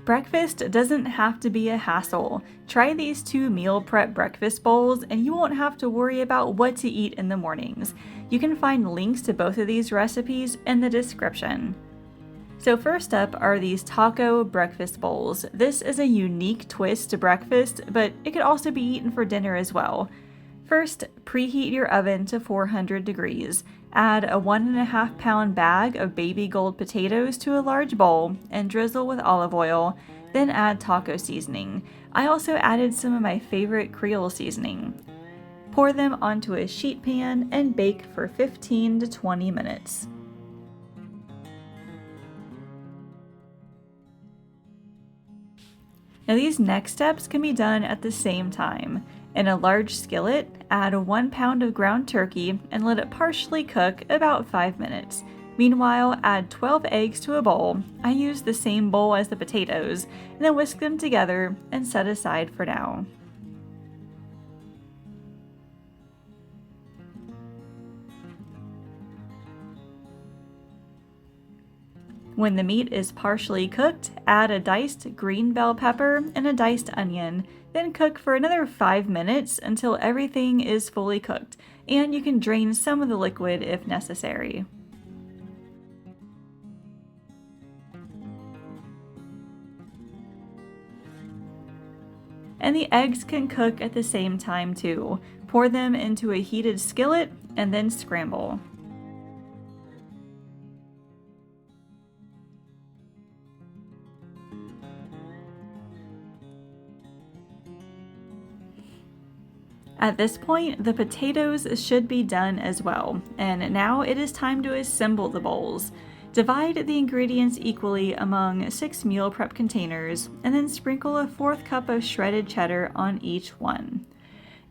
Breakfast doesn't have to be a hassle. Try these 2 meal prep breakfast bowls and you won't have to worry about what to eat in the mornings. You can find links to both of these recipes in the description. So first up are these taco breakfast bowls. This is a unique twist to breakfast, but it could also be eaten for dinner as well. First, preheat your oven to 400 degrees. Add a 1.5 pound bag of baby gold potatoes to a large bowl and drizzle with olive oil, then add taco seasoning. I also added some of my favorite Creole seasoning. Pour them onto a sheet pan and bake for 15 to 20 minutes. Now these next steps can be done at the same time. In a large skillet, add 1 pound of ground turkey and let it partially cook about 5 minutes. Meanwhile, add 12 eggs to a bowl. I used the same bowl as the potatoes, and then whisk them together and set aside for now. When the meat is partially cooked, add a diced green bell pepper and a diced onion, then cook for another 5 minutes until everything is fully cooked, and you can drain some of the liquid if necessary. And the eggs can cook at the same time too. Pour them into a heated skillet and then scramble. At this point, the potatoes should be done as well, and now it is time to assemble the bowls. Divide the ingredients equally among 6 meal prep containers, and then sprinkle a 1/4 cup of shredded cheddar on each one.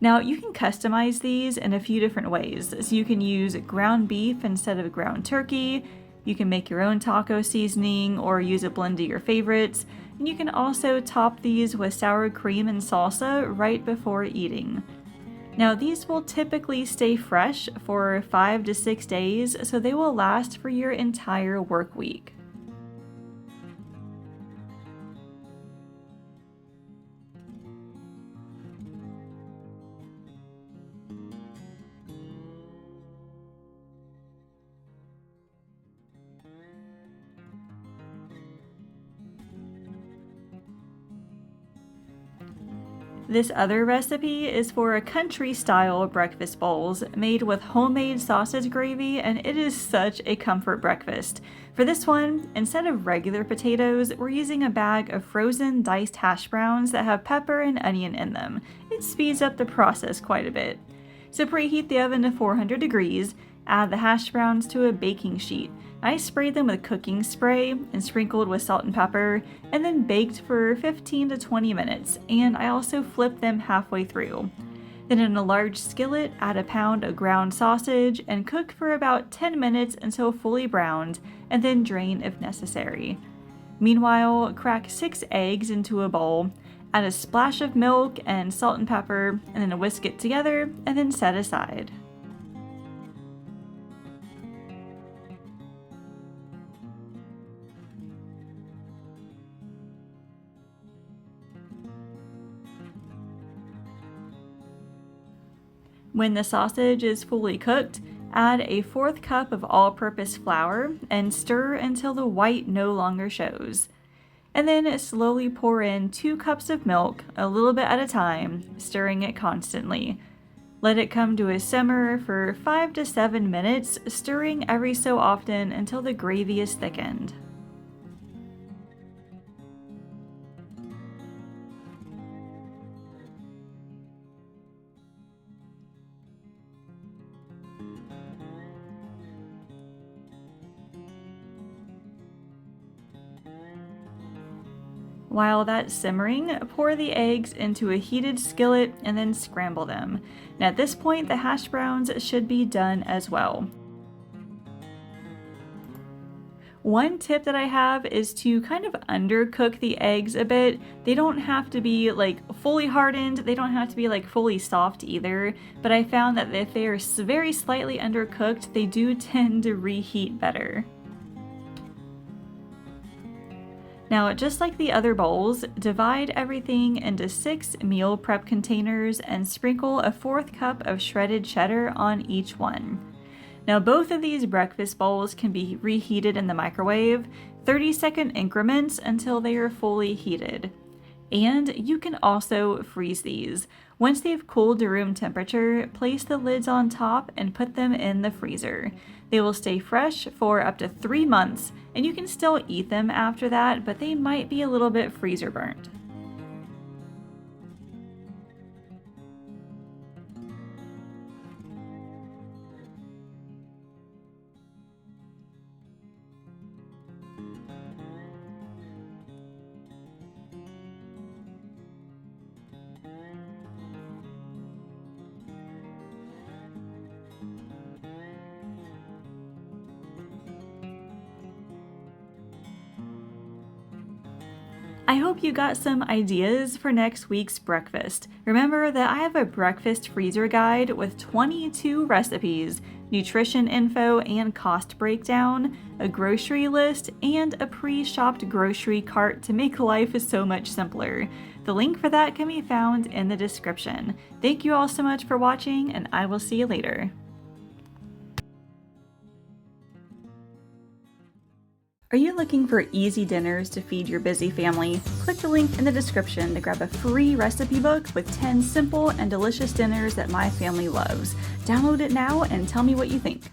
Now you can customize these in a few different ways, so you can use ground beef instead of ground turkey, you can make your own taco seasoning or use a blend of your favorites, and you can also top these with sour cream and salsa right before eating. Now these will typically stay fresh for 5 to 6 days, so they will last for your entire work week. This other recipe is for a country-style breakfast bowls made with homemade sausage gravy, and it is such a comfort breakfast. For this one, instead of regular potatoes, we're using a bag of frozen diced hash browns that have pepper and onion in them. It speeds up the process quite a bit. So preheat the oven to 400 degrees, add the hash browns to a baking sheet. I sprayed them with cooking spray and sprinkled with salt and pepper, and then baked for 15 to 20 minutes, and I also flipped them halfway through. Then in a large skillet, add a pound of ground sausage and cook for about 10 minutes until fully browned, and then drain if necessary. Meanwhile, crack 6 eggs into a bowl, add a splash of milk and salt and pepper, and then whisk it together, and then set aside. When the sausage is fully cooked, add a 1/4 cup of all-purpose flour and stir until the white no longer shows. And then slowly pour in 2 cups of milk, a little bit at a time, stirring it constantly. Let it come to a simmer for 5 to 7 minutes, stirring every so often until the gravy is thickened. While that's simmering, pour the eggs into a heated skillet and then scramble them. And at this point, the hash browns should be done as well. One tip that I have is to kind of undercook the eggs a bit. They don't have to be like fully hardened, they don't have to be like fully soft either, but I found that if they are very slightly undercooked, they do tend to reheat better. Now, just like the other bowls, divide everything into 6 meal prep containers and sprinkle a 1/4 cup of shredded cheddar on each one. Now, both of these breakfast bowls can be reheated in the microwave, 30-second increments until they are fully heated. And you can also freeze these. Once they've cooled to room temperature, place the lids on top and put them in the freezer. They will stay fresh for up to 3 months, and you can still eat them after that, but they might be a little bit freezer burnt. I hope you got some ideas for next week's breakfast. Remember that I have a breakfast freezer guide with 22 recipes, nutrition info and cost breakdown, a grocery list, and a pre-shopped grocery cart to make life so much simpler. The link for that can be found in the description. Thank you all so much for watching, and I will see you later. Are you looking for easy dinners to feed your busy family? Click the link in the description to grab a free recipe book with 10 simple and delicious dinners that my family loves. Download it now and tell me what you think.